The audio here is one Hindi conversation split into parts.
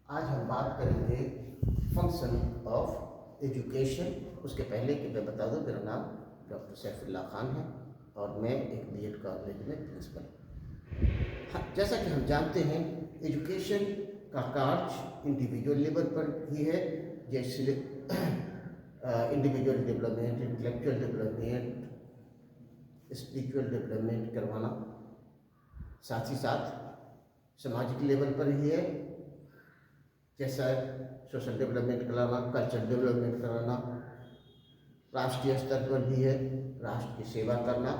आज हम बात करेंगे फंक्शन ऑफ एजुकेशन। उसके पहले कि मैं बता दूं, मेरा नाम डॉक्टर सैफुल्लाह खान है और मैं एक बीएड कॉलेज में प्रिंसिपल हूँ। हाँ, जैसा कि हम जानते हैं, एजुकेशन का कार्य इंडिविजुअल लेवल पर ही है, जैसे individual development, intellectual development, spiritual development करवाना। साथ ही साथ सामाजिक लेवल पर ही है, जैसा सोशल डेवलपमेंट कराना, कल्चरल डेवलपमेंट कराना। राष्ट्रीय स्तर पर भी है, राष्ट्र की सेवा करना,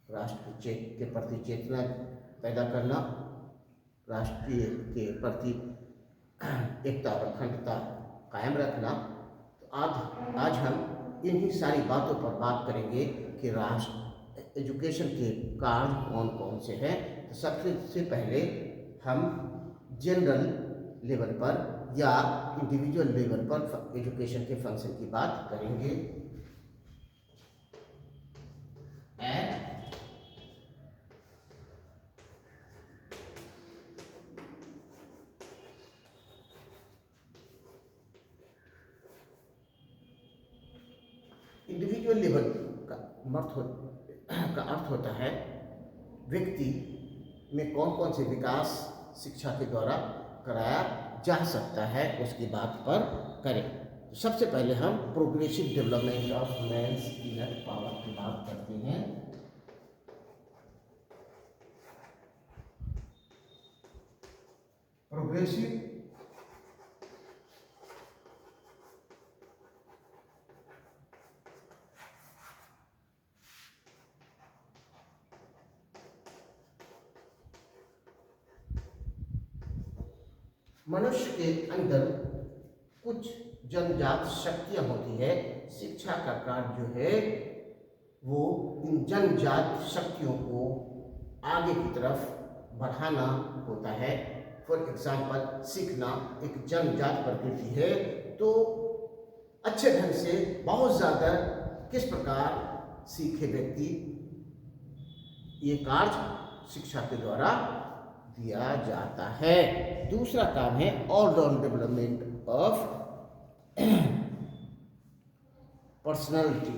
राष्ट्र के प्रति चेतना पैदा करना, राष्ट्रीय के प्रति एकता और अखंडता कायम रखना। तो आज हम इन्हीं सारी बातों पर बात करेंगे कि राष्ट्र एजुकेशन के कार्य कौन कौन से हैं। तो सबसे पहले हम जनरल लेवल पर या इंडिविजुअल लेवल पर एजुकेशन के फंक्शन की बात करेंगे। इंडिविजुअल लेवल का अर्थ होता है व्यक्ति में कौन कौन से विकास शिक्षा के द्वारा कराया जा सकता है, उसकी बात पर करें। तो सबसे पहले हम progressive development of man's inner power की बात करते हैं। प्रोग्रेसिव मनुष्य के अंदर कुछ जन्मजात शक्तियां होती है। शिक्षा का कार्य जो है वो इन जन्मजात शक्तियों को आगे की तरफ बढ़ाना होता है। फॉर एग्जाम्पल, सीखना एक जन्मजात प्रकृति है, तो अच्छे ढंग से बहुत ज़्यादा किस प्रकार सीखे व्यक्ति, ये कार्य शिक्षा के द्वारा दिया जाता है। दूसरा काम है all round development of personality.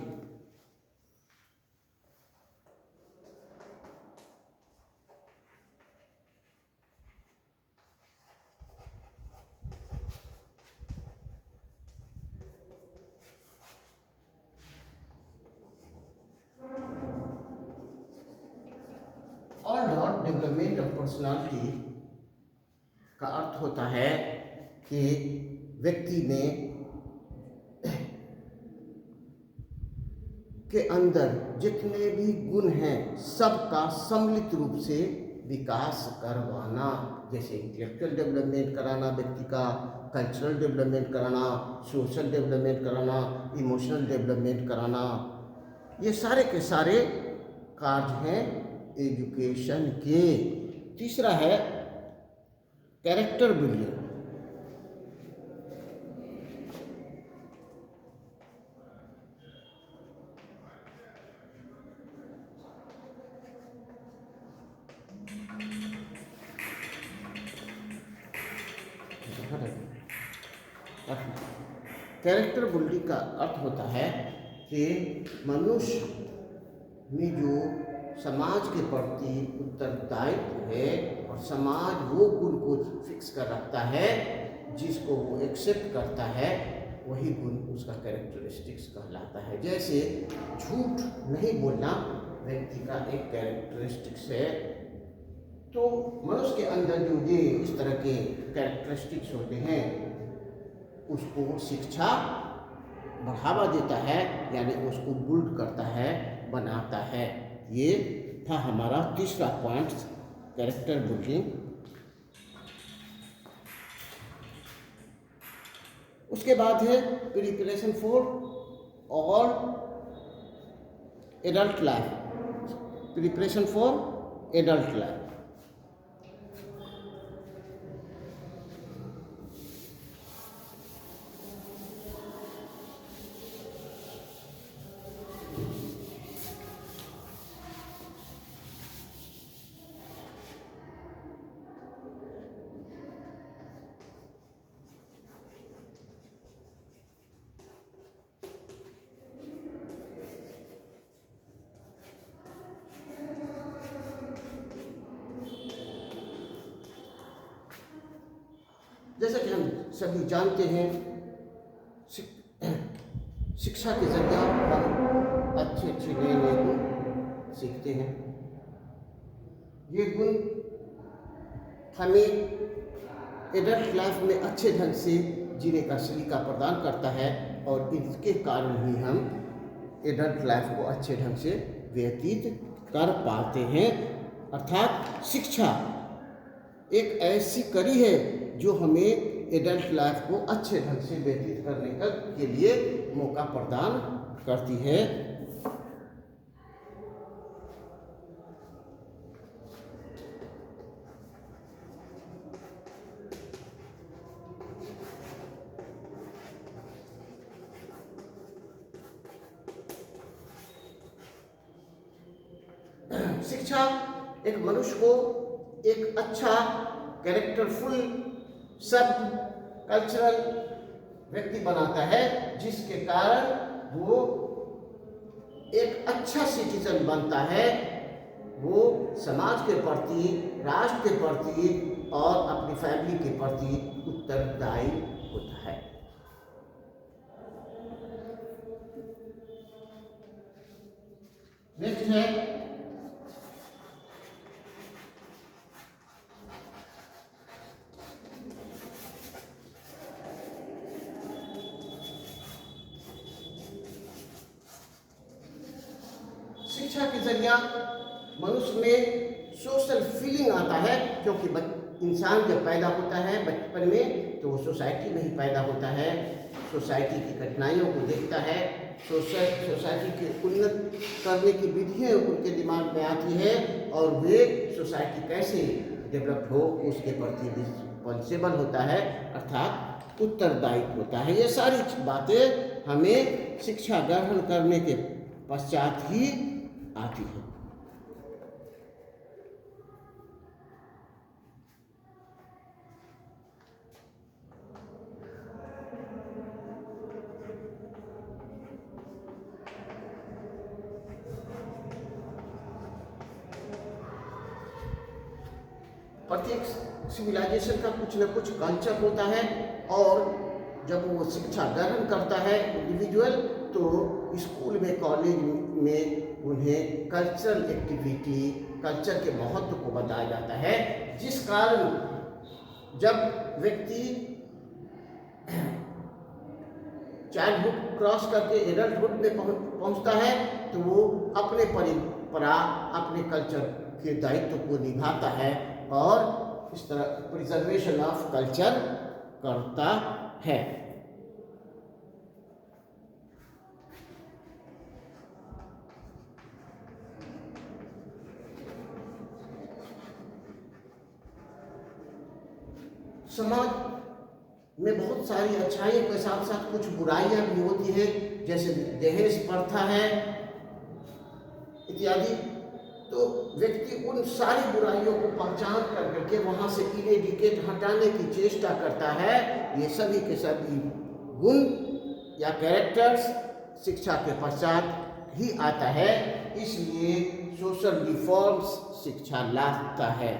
All round development of personality का अर्थ होता है कि व्यक्ति में के अंदर जितने भी गुण हैं सबका सम्मिलित रूप से विकास करवाना। जैसे इंटेलेक्चुअल डेवलपमेंट कराना व्यक्ति का, कल्चरल डेवलपमेंट कराना, सोशल डेवलपमेंट कराना, इमोशनल डेवलपमेंट कराना, ये सारे के सारे कार्य हैं एजुकेशन के। तीसरा है कैरेक्टर बिल्डिंग। कैरेक्टर बिल्डिंग का अर्थ होता है कि मनुष्य में जो समाज के प्रति उत्तरदायित्व है और समाज वो गुण को फिक्स कर रखता है, जिसको वो एक्सेप्ट करता है, वही गुण उसका कैरेक्टरिस्टिक्स कहलाता है। जैसे झूठ नहीं बोलना व्यक्ति का एक कैरेक्टरिस्टिक्स है। तो मनुष्य के अंदर जो ये इस तरह के कैरेक्टरिस्टिक्स होते हैं, उसको शिक्षा बढ़ावा देता है, यानी उसको बिल्ड करता है, बनाता है। ये था हमारा तीसरा पॉइंट, कैरेक्टर बिल्डिंग। उसके बाद है preparation for all adult life. Preparation for adult life जैसा कि हम सभी जानते हैं, शिक्षा के जरिए हम अच्छे अच्छे नए नए गुण सीखते हैं। ये गुण हमें एडल्ट लाइफ में अच्छे ढंग से जीने का सलीका प्रदान करता है और इसके कारण ही हम एडल्ट लाइफ को अच्छे ढंग से व्यतीत कर पाते हैं। अर्थात शिक्षा एक ऐसी कड़ी है जो हमें एडल्ट लाइफ को अच्छे ढंग से व्यतीत करने के लिए मौका प्रदान करती है। शिक्षा एक मनुष्य को एक अच्छा कैरेक्टरफुल सब कल्चरल व्यक्ति बनाता है, जिसके कारण वो एक अच्छा सिटीजन बनता है। वो समाज के प्रति, राष्ट्र के प्रति और अपनी फैमिली के प्रति उत्तरदायी होता है। नेक्स्ट है शिक्षा के जरिया मनुष्य में सोशल फीलिंग आता है, क्योंकि इंसान जब पैदा होता है बचपन में तो वो सोसाइटी में ही पैदा होता है, सोसाइटी की कठिनाइयों को देखता है, सोसाइटी के उन्नत करने की विधियाँ उनके दिमाग में आती है और वे सोसाइटी कैसे डेवलप हो उसके प्रति रिस्पॉन्सिबल होता है, अर्थात उत्तरदायी होता है। ये सारी बातें हमें शिक्षा ग्रहण करने के पश्चात ही आती है। प्रत्येक सिविलाइजेशन का कुछ न कुछ कल्चर होता है और जब वो शिक्षा ग्रहण करता है इंडिविजुअल तो स्कूल में, कॉलेज में उन्हें कल्चरल एक्टिविटी, कल्चर के महत्व को बताया जाता है, जिस कारण जब व्यक्ति चाइल्डहुड क्रॉस करके एडल्टहुड में पहुंचता है तो वो अपने परंपरा, अपने कल्चर के दायित्व को निभाता है और इस तरह प्रिजर्वेशन ऑफ कल्चर करता है। समाज में बहुत सारी अच्छाइयों के साथ साथ कुछ बुराइयां भी होती है, जैसे दहेज प्रथा है इत्यादि। तो व्यक्ति उन सारी बुराइयों को पहचान करके वहां से इरेडिकेट हटाने की चेष्टा करता है। ये सभी के सभी गुण या कैरेक्टर्स शिक्षा के पश्चात ही आता है, इसलिए सोशल रिफॉर्म्स शिक्षा लाता है।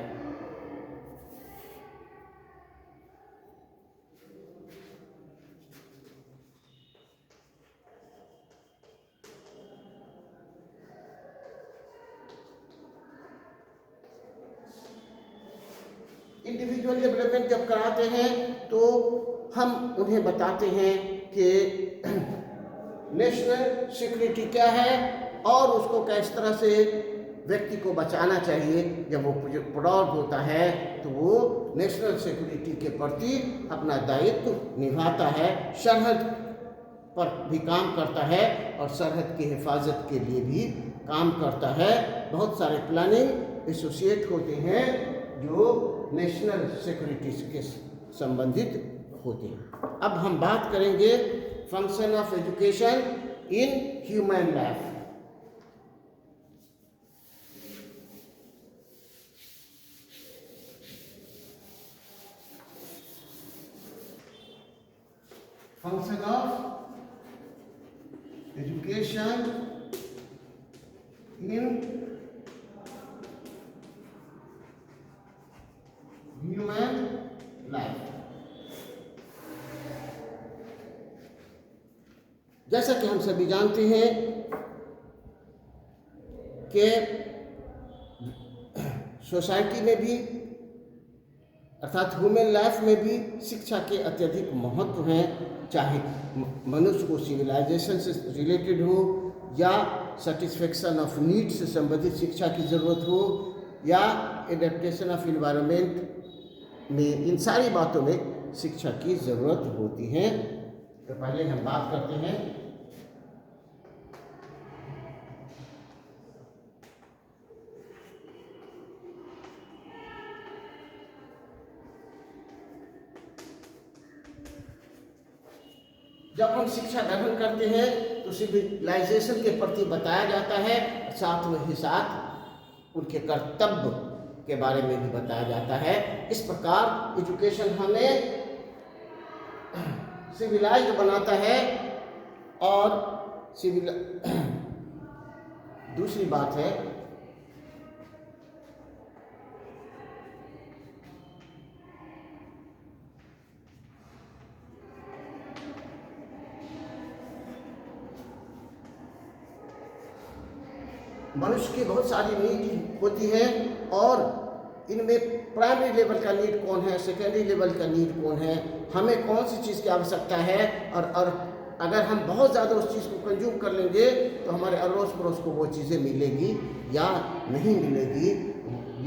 इंडिविजुअल डेवलपमेंट जब कराते हैं तो हम उन्हें बताते हैं कि नेशनल सिक्योरिटी क्या है और उसको किस तरह से व्यक्ति को बचाना चाहिए। जब वो प्राउड होता है तो वो नेशनल सिक्योरिटी के प्रति अपना दायित्व निभाता है, सरहद पर भी काम करता है और सरहद की हिफाजत के लिए भी काम करता है। बहुत सारे प्लानिंग एसोसिएट होते हैं जो नेशनल सिक्योरिटी के संबंधित होते हैं। अब हम बात करेंगे function of education in human life. Function of education in human life. जैसा कि हम सभी जानते हैं कि सोसाइटी में भी अर्थात ह्यूमन लाइफ में भी शिक्षा के अत्यधिक महत्व हैं, चाहे मनुष्य को सिविलाइजेशन से रिलेटेड हो या सेटिस्फेक्शन ऑफ नीड से संबंधित शिक्षा की ज़रूरत हो या एडेप्टेशन ऑफ इन्वायरमेंट में, इन सारी बातों में शिक्षा की ज़रूरत होती है। तो पहले हम बात करते हैं जब हम शिक्षा ग्रहण करते हैं तो सिविलाइजेशन के प्रति बताया जाता है, साथ में ही साथ उनके कर्तव्य के बारे में भी बताया जाता है। इस प्रकार एजुकेशन हमें सिविलाइज्ड बनाता है। और दूसरी बात है मनुष्य की बहुत सारी नीड होती है और इनमें प्राइमरी लेवल का नीड कौन है, सेकेंडरी लेवल का नीड कौन है, हमें कौन सी चीज़ की आवश्यकता है, और अगर हम बहुत ज़्यादा उस चीज़ को कंज्यूम कर लेंगे तो हमारे अड़ोस पड़ोस को वो चीज़ें मिलेगी या नहीं मिलेगी।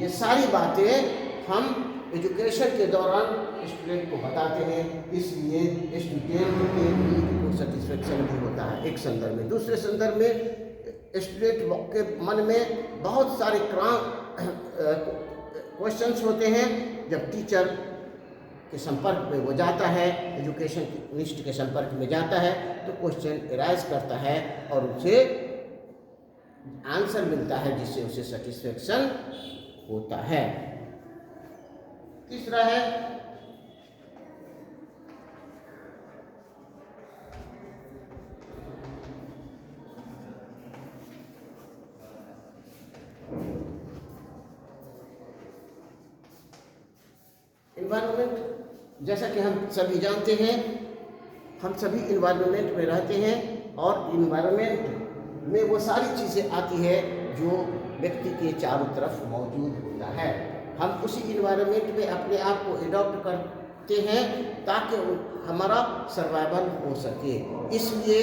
ये सारी बातें हम एजुकेशन के दौरान स्टूडेंट को बताते हैं, इसलिए स्टूडेंट के नीड को सेटिस्फेक्शन भी होता है एक संदर्भ में। दूसरे संदर्भ में स्टूडेंट के मन में बहुत सारे क्वेश्चंस होते हैं। जब टीचर के संपर्क में वो जाता है, एजुकेशन निष्ठ के संपर्क में जाता है, तो क्वेश्चन एराइज करता है और उसे आंसर मिलता है जिससे उसे सेटिस्फेक्शन होता है। तीसरा है इन्वायरमेंट। जैसा कि हम सभी जानते हैं, हम सभी इन्वायरमेंट में रहते हैं और इन्वायरमेंट में वो सारी चीज़ें आती है जो व्यक्ति के चारों तरफ मौजूद होता है। हम उसी इन्वायरमेंट में अपने आप को एडॉप्ट करते हैं ताकि हमारा सर्वाइवल हो सके। इसलिए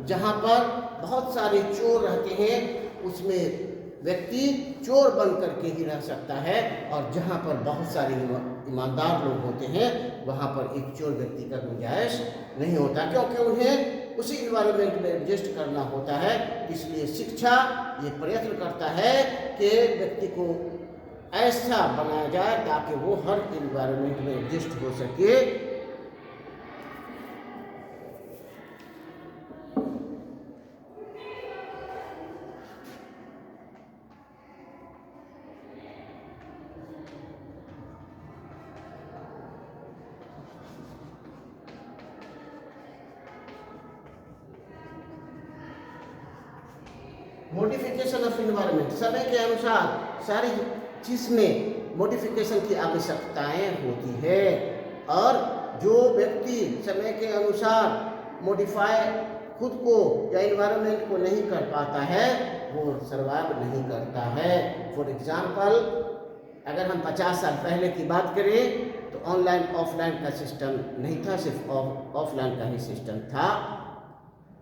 जहाँ पर बहुत सारे चोर रहते हैं उसमें व्यक्ति चोर बन करके ही रह सकता है, और जहाँ पर बहुत सारे ईमानदार लोग होते हैं वहाँ पर एक चोर व्यक्ति का गुंजाइश नहीं होता, क्योंकि उन्हें उसी इन्वायरमेंट में एडजस्ट करना होता है। इसलिए शिक्षा ये प्रयत्न करता है कि व्यक्ति को ऐसा बनाया जाए ताकि वो हर इन्वायरमेंट में एडजस्ट हो सके। मॉडिफिकेशन ऑफ इन्वायरमेंट, समय के अनुसार सारी चीज़ में मॉडिफिकेशन की आवश्यकताएं होती है, और जो व्यक्ति समय के अनुसार मॉडिफाई खुद को या इन्वायरमेंट को नहीं कर पाता है वो सर्वाइव नहीं करता है। फॉर एग्जांपल, अगर हम 50 साल पहले की बात करें तो ऑनलाइन ऑफलाइन का सिस्टम नहीं था, सिर्फ ऑफलाइन का ही सिस्टम था।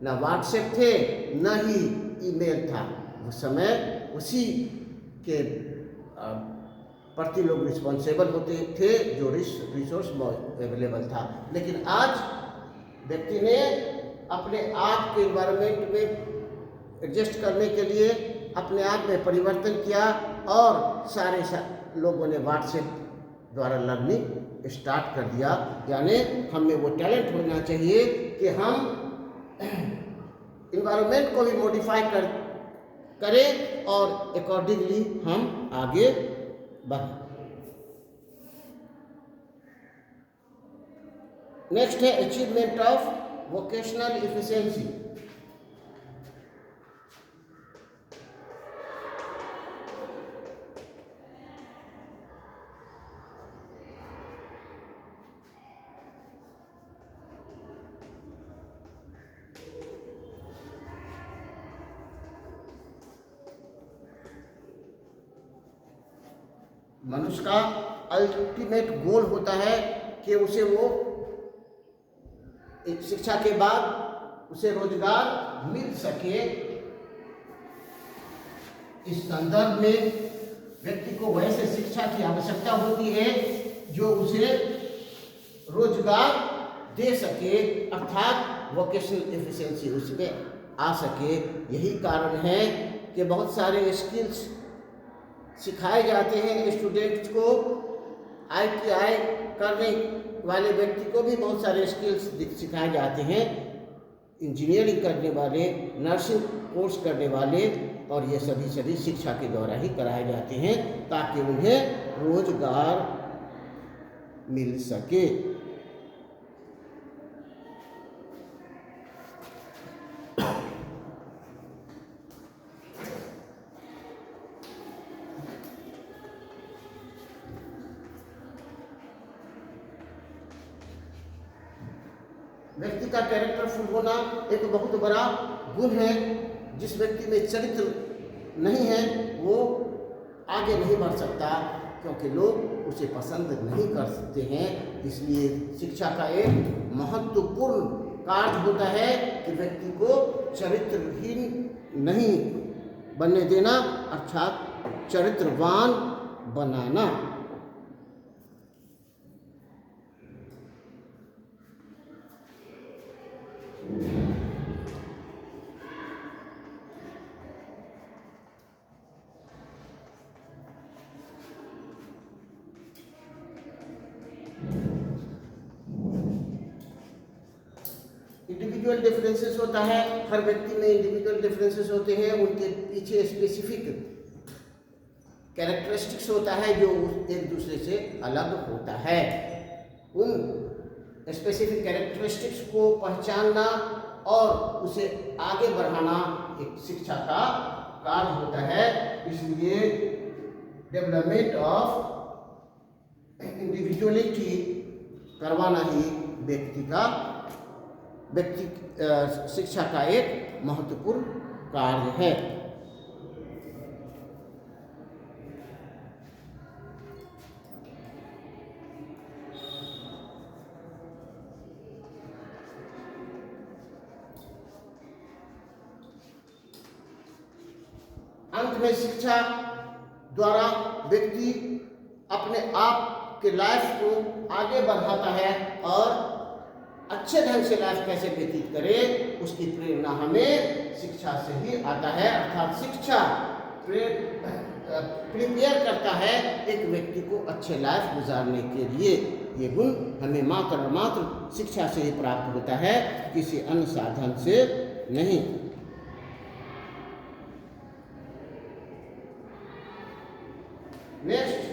न व्हाट्सएप थे न ही ईमेल था। उस समय उसी के प्रति लोग रिस्पॉन्सिबल होते थे जो रिसोर्स अवेलेबल था। लेकिन आज व्यक्ति ने अपने आप के इन्वायरमेंट में एडजस्ट करने के लिए अपने आप में परिवर्तन किया, और सारे लोगों ने व्हाट्सएप द्वारा लर्निंग स्टार्ट कर दिया। यानी हमें वो टैलेंट होना चाहिए कि हम इन्वायरमेंट को भी मॉडिफाई करें और अकॉर्डिंगली हम आगे बढ़ें। नेक्स्ट है अचीवमेंट ऑफ वोकेशनल एफिशिएंसी। मनुष्य का अल्टीमेट गोल होता है कि उसे वो एक शिक्षा के बाद उसे रोजगार मिल सके। इस संदर्भ में व्यक्ति को वैसे शिक्षा की आवश्यकता होती है जो उसे रोजगार दे सके, अर्थात वोकेशनल एफिशिएंसी उसमें आ सके। यही कारण है कि बहुत सारे स्किल्स सिखाए जाते हैं स्टूडेंट्स को। ITI करने वाले व्यक्ति को भी बहुत सारे स्किल्स सिखाए जाते हैं, इंजीनियरिंग करने वाले, नर्सिंग कोर्स करने वाले, और ये सभी शिक्षा के द्वारा ही कराए जाते हैं ताकि उन्हें रोजगार मिल सके। व्यक्ति का कैरेक्टरफुल होना एक बहुत बड़ा गुण है। जिस व्यक्ति में चरित्र नहीं है वो आगे नहीं बढ़ सकता, क्योंकि लोग उसे पसंद नहीं कर सकते हैं। इसलिए शिक्षा का एक महत्वपूर्ण कार्य होता है कि व्यक्ति को चरित्रहीन नहीं बनने देना, अर्थात चरित्रवान बनाना। इंडिविजुअल डिफरेंसेस होता है, हर व्यक्ति में इंडिविजुअल डिफरेंसेस होते हैं, उनके पीछे स्पेसिफिक कैरेक्टरिस्टिक्स होता है जो एक दूसरे से अलग होता है। उन स्पेसिफिक कैरेक्टरिस्टिक्स को पहचानना और उसे आगे बढ़ाना एक शिक्षा का कार्य होता है। इसलिए डेवलपमेंट ऑफ इंडिविजुअलिटी करवाना ही व्यक्ति शिक्षा का एक महत्वपूर्ण कार्य है। अंत में शिक्षा द्वारा व्यक्ति अपने आप के लाइफ को आगे बढ़ाता है और अच्छे ढंग से लाइफ कैसे व्यतीत करे उसकी प्रेरणा हमें शिक्षा से ही आता है। अर्थात शिक्षा प्रिपेयर करता है एक व्यक्ति को अच्छे लाइफ गुजारने के लिए। ये गुण हमें मात्र और मात्र शिक्षा से ही प्राप्त होता है, किसी अन्य साधन से नहीं। नेक्स्ट,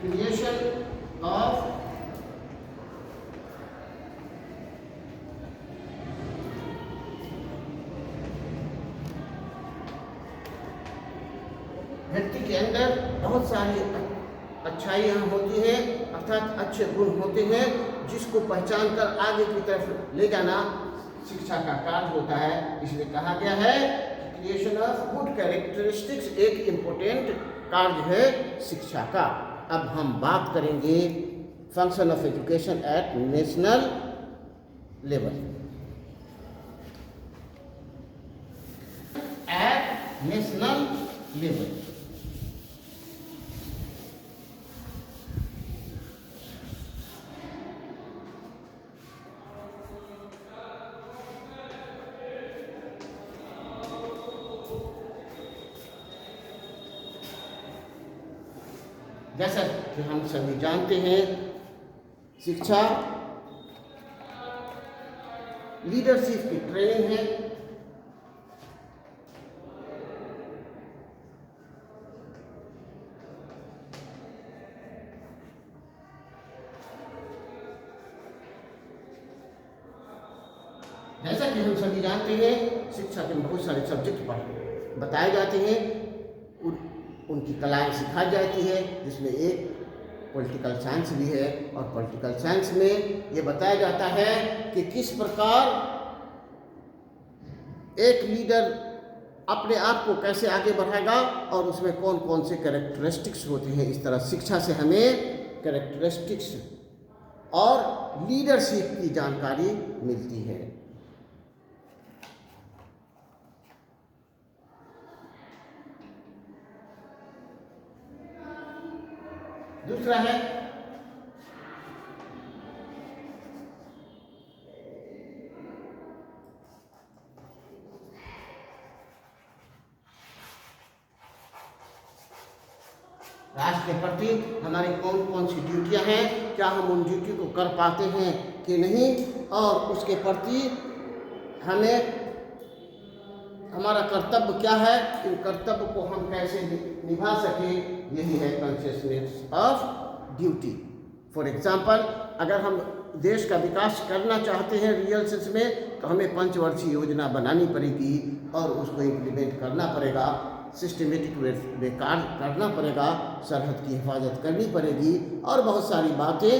क्रिएशन ऑफ व्यक्ति के अंदर बहुत सारी अच्छाइयाँ होती हैं, अर्थात अच्छे गुण होते हैं जिसको पहचान कर आगे की तरफ ले जाना शिक्षा का कार्य होता है। इसलिए कहा गया है कि क्रिएशन ऑफ गुड कैरेक्टरिस्टिक्स एक इम्पोर्टेंट कार्य है शिक्षा का। अब हम बात करेंगे function of education at national level. At national level जैसा कि हम सभी जानते हैं, शिक्षा लीडरशिप की ट्रेनिंग है। जैसा कि हम सभी जानते हैं, शिक्षा के बहुत सारे सब्जेक्ट बताए जाते हैं, उनकी कलाएं सिखाई जाती है, जिसमें एक पॉलिटिकल साइंस भी है। और पॉलिटिकल साइंस में ये बताया जाता है कि किस प्रकार एक लीडर अपने आप को कैसे आगे बढ़ाएगा और उसमें कौन कौन से कैरेक्टरिस्टिक्स होते हैं। इस तरह शिक्षा से हमें कैरेक्टरिस्टिक्स और लीडरशिप की जानकारी मिलती है। दूसरा है राष्ट्र के प्रति हमारी कौन कौन सी ड्यूटियां हैं, क्या हम उन ड्यूटी को कर पाते हैं कि नहीं, और उसके प्रति हमें हमारा कर्तव्य क्या है, इन कर्तव्य को हम कैसे निभा सके, यही है consciousness of duty. For example, अगर हम देश का विकास करना चाहते हैं रियल सेंस में, तो हमें पंचवर्षीय योजना बनानी पड़ेगी और उसको इम्प्लीमेंट करना पड़ेगा, सिस्टमेटिक वे कार्य करना पड़ेगा, सरहद की हिफाजत करनी पड़ेगी और बहुत सारी बातें,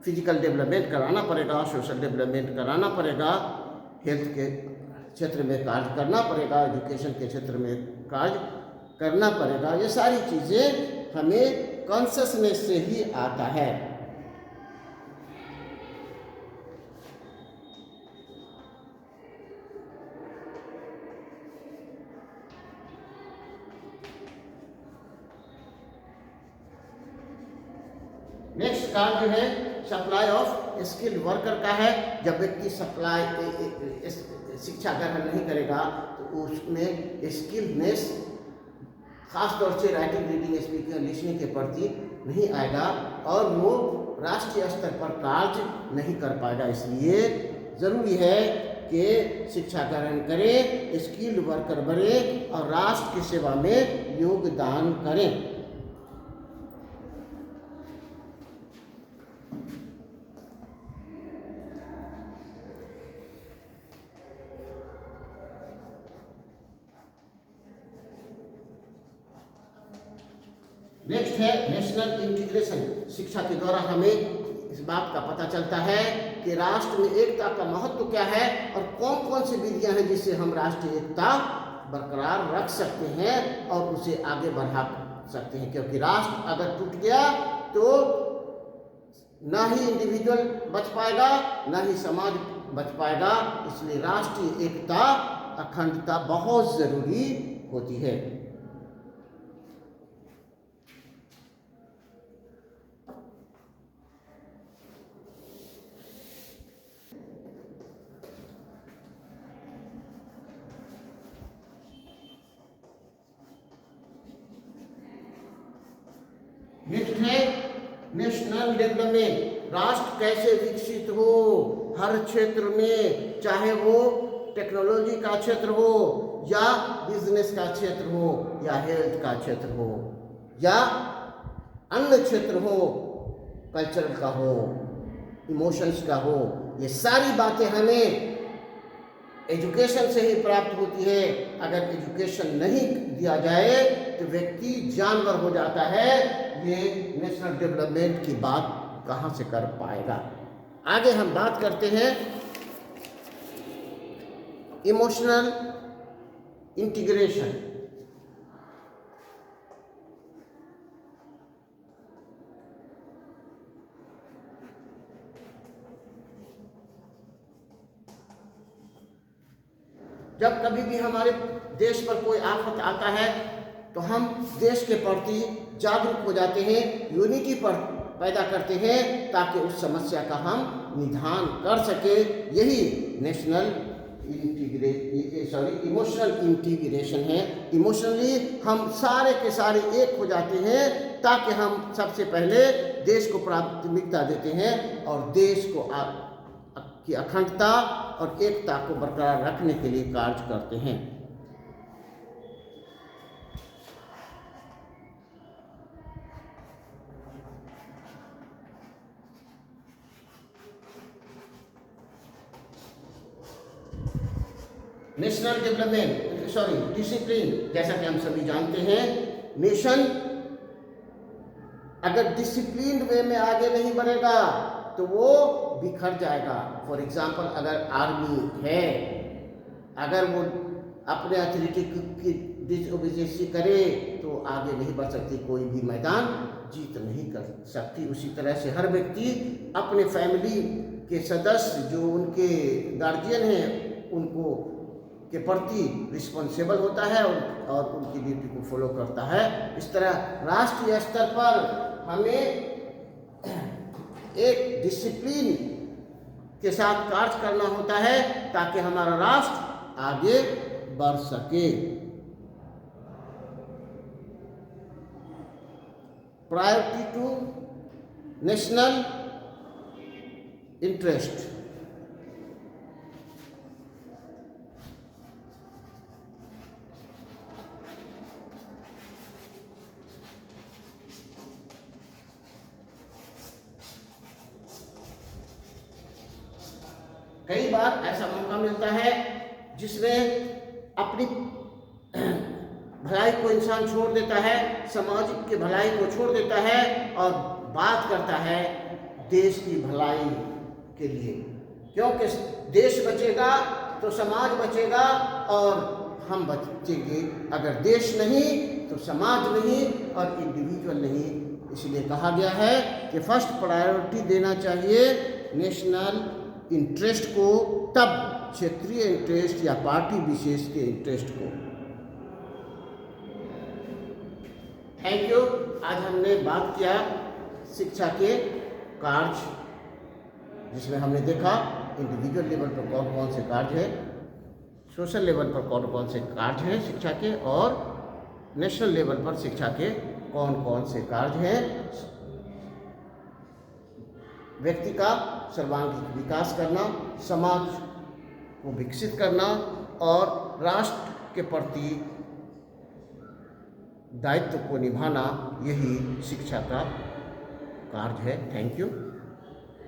फिजिकल डेवलपमेंट कराना पड़ेगा, सोशल डेवलपमेंट कराना पड़ेगा, हेल्थ के क्षेत्र में कार्य करना पड़ेगा, एजुकेशन के क्षेत्र में कार्य करना पड़ेगा। ये सारी चीज़ें हमें कॉन्शियसनेस से ही आता है। नेक्स्ट कार्य जो है सप्लाई ऑफ स्किल्ड वर्कर का है। जब व्यक्ति शिक्षा ग्रहण नहीं करेगा तो उसमें स्किलनेस, खासतौर से राइटिंग, रीडिंग, स्पीकिंग, लिसनिंग के प्रति नहीं आएगा और वो राष्ट्रीय स्तर पर कार्य नहीं कर पाएगा। इसलिए ज़रूरी है कि शिक्षा ग्रहण करें, स्किल्ड वर्कर बने और राष्ट्र की सेवा में योगदान करें। नेक्स्ट है नेशनल इंटीग्रेशन। शिक्षा के द्वारा हमें इस बात का पता चलता है कि राष्ट्र में एकता का महत्व क्या है और कौन कौन सी विधियां हैं जिससे हम राष्ट्रीय एकता बरकरार रख सकते हैं और उसे आगे बढ़ा सकते हैं। क्योंकि राष्ट्र अगर टूट गया तो ना ही इंडिविजुअल बच पाएगा, ना ही समाज बच पाएगा। इसलिए राष्ट्रीय एकता, अखंडता बहुत जरूरी होती है। नेक्स्ट है नेशनल डेवलपमेंट। राष्ट्र कैसे विकसित हो हर क्षेत्र में, चाहे वो टेक्नोलॉजी का क्षेत्र हो या बिजनेस का क्षेत्र हो या हेल्थ का क्षेत्र हो या अन्य क्षेत्र हो, कल्चरल का हो, इमोशंस का हो, ये सारी बातें हमें एजुकेशन से ही प्राप्त होती है। अगर एजुकेशन नहीं दिया जाए तो व्यक्ति जानवर हो जाता है। ये नेशनल डेवलपमेंट की बात कहाँ से कर पाएगा। आगे हम बात करते हैं इमोशनल इंटीग्रेशन। जब कभी भी हमारे देश पर कोई आफत आता है तो हम देश के प्रति जागरूक हो जाते हैं, यूनिटी पर पैदा करते हैं ताकि उस समस्या का हम निदान कर सके। यही नेशनल इमोशनल इंटीग्रेशन है। इमोशनली हम सारे के सारे एक हो जाते हैं ताकि हम सबसे पहले देश को प्राथमिकता देते हैं और देश को की अखंडता और एकता को बरकरार रखने के लिए कार्य करते हैं। नेशनल डेवलपमेंट डिसिप्लिन, जैसा कि हम सभी जानते हैं, नेशन अगर डिसिप्लिन वे में आगे नहीं बढ़ेगा तो वो बिखर जाएगा। फॉर एग्जाम्पल, अगर आर्मी है, अगर वो अपने अथॉरिटी की डिसओबीडियंसी करे तो आगे नहीं बढ़ सकती, कोई भी मैदान जीत नहीं कर सकती। उसी तरह से हर व्यक्ति अपने फैमिली के सदस्य जो उनके गार्जियन हैं उनको के प्रति रिस्पॉन्सिबल होता है और उनकी ड्यूटी को फॉलो करता है। इस तरह राष्ट्रीय स्तर पर हमें एक डिसिप्लिन के साथ कार्य करना होता है ताकि हमारा राष्ट्र आगे बढ़ सके। Priority to national interest. कई बार ऐसा मौका मिलता है जिसमें अपनी भलाई को इंसान छोड़ देता है, समाज की भलाई को छोड़ देता है और बात करता है देश की भलाई के लिए, क्योंकि देश बचेगा तो समाज बचेगा और हम बचेंगे। अगर देश नहीं तो समाज नहीं और इंडिविजुअल नहीं। इसलिए कहा गया है कि फर्स्ट प्रायोरिटी देना चाहिए नेशनल इंटरेस्ट को, तब क्षेत्रीय इंटरेस्ट या पार्टी विशेष के इंटरेस्ट को। Thank you. आज हमने बात किया शिक्षा के कार्य, जिसमें हमने देखा इंडिविजुअल लेवल पर कौन कौन से कार्य है, सोशल लेवल पर कौन कौन से कार्य हैं शिक्षा के, और नेशनल लेवल पर शिक्षा के कौन कौन से कार्य हैं। व्यक्ति का सर्वांगीण विकास करना, समाज को विकसित करना और राष्ट्र के प्रति दायित्व को निभाना, यही शिक्षा का कार्य है। Thank you.